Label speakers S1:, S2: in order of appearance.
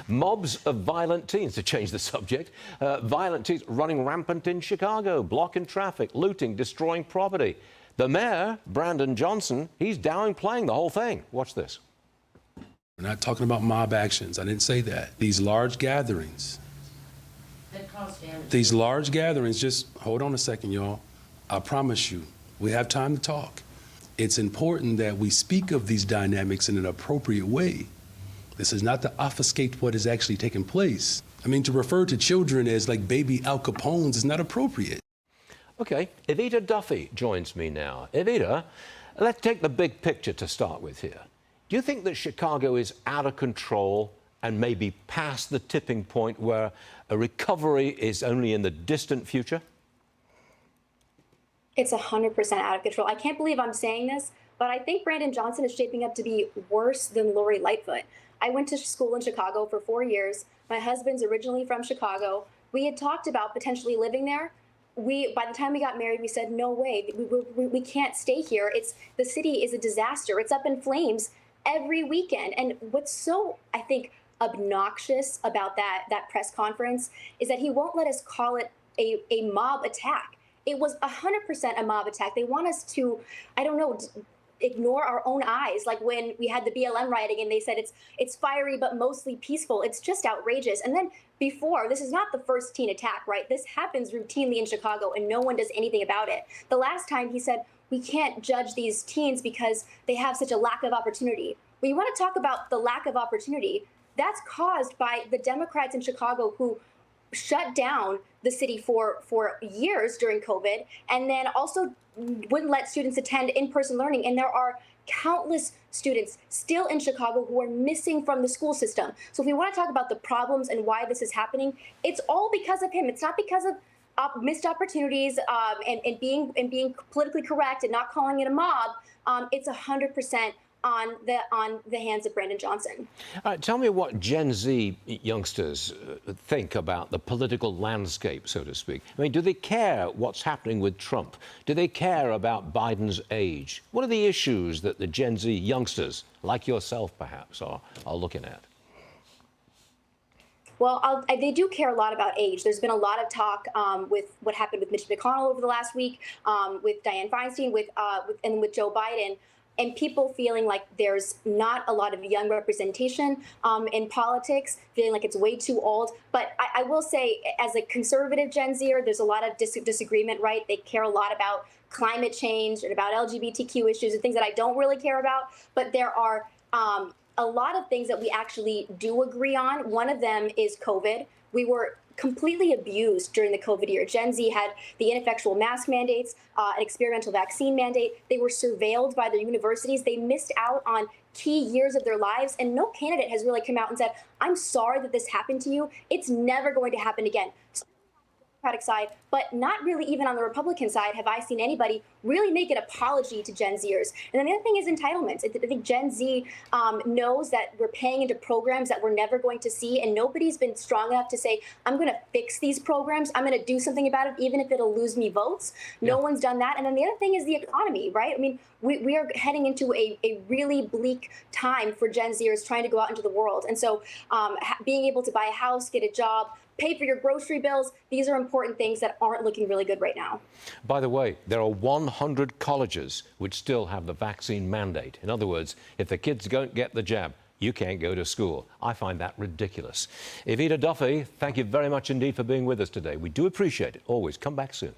S1: Mobs of violent teens, to change the subject, violent teens running rampant in Chicago, blocking traffic, looting, destroying property. The mayor, Brandon Johnson, he's downplaying the whole thing. Watch this.
S2: We're not talking about mob actions. I didn't say that. These large gatherings. These large gatherings, just hold on a second, y'all. I promise you, we have time to talk. It's important that we speak of these dynamics in an appropriate way. This is not to obfuscate what is actually taking place. I mean, to refer to children as like baby Al Capones is not appropriate.
S1: Okay, Evita Duffy joins me now. Evita, let's take the big picture to start with here. Do you think that Chicago is out of control and maybe past the tipping point where a recovery is only in the distant future?
S3: It's 100% out of control. I can't believe I'm saying this, but I think Brandon Johnson is shaping up to be worse than Lori Lightfoot. I went to school in Chicago for 4 years. My husband's originally from Chicago. We had talked about potentially living there. By the time we got married, we said, no way, we can't stay here. The city is a disaster. It's up in flames every weekend. And what's so, I think, obnoxious about that press conference is that he won't let us call it a mob attack. It was 100% a mob attack. They want us to, I don't know, ignore our own eyes. Like when we had the BLM rioting and they said it's fiery but mostly peaceful. It's just outrageous. And then before, this is not the first teen attack, right? This happens routinely in Chicago and no one does anything about it. The last time he said, we can't judge these teens because they have such a lack of opportunity. When you want to talk about the lack of opportunity, that's caused by the Democrats in Chicago who shut down the city for years during COVID, and then also wouldn't let students attend in-person learning. And there are countless students still in Chicago who are missing from the school system. So if we want to talk about the problems and why this is happening, it's all because of him. It's not because of missed opportunities and being politically correct and not calling it a mob. It's 100% on the hands of Brandon Johnson.
S1: Tell me what Gen Z youngsters think about the political landscape, so to speak. I mean, do they care what's happening with Trump? Do they care about Biden's age? What are the issues that the Gen Z youngsters, like yourself perhaps, are looking at?
S3: Well, they do care a lot about age. There's been a lot of talk with what happened with Mitch McConnell over the last week, with Dianne Feinstein, and with Joe Biden. And people feeling like there's not a lot of young representation in politics, feeling like it's way too old. But I will say, as a conservative Gen Zer, there's a lot of disagreement, right? They care a lot about climate change and about LGBTQ issues and things that I don't really care about. But there are a lot of things that we actually do agree on. One of them is COVID. We were completely abused during the COVID year. Gen Z had the ineffectual mask mandates, an experimental vaccine mandate. They were surveilled by their universities. They missed out on key years of their lives, and no candidate has really come out and said, I'm sorry that this happened to you. It's never going to happen again. Side, but not really even on the Republican side have I seen anybody really make an apology to Gen Zers. And then the other thing is entitlements. I think Gen Z knows that we're paying into programs that we're never going to see, and nobody's been strong enough to say, I'm going to fix these programs. I'm going to do something about it, even if it'll lose me votes. No one's done that. And then the other thing is the economy, right? I mean, we are heading into a really bleak time for Gen Zers trying to go out into the world. And so being able to buy a house, get a job, pay for your grocery bills, these are important things that aren't looking really good right now.
S1: By the way, there are 100 colleges which still have the vaccine mandate. In other words, if the kids don't get the jab, you can't go to school. I find that ridiculous. Evita Duffy, thank you very much indeed for being with us today. We do appreciate it. Always come back soon.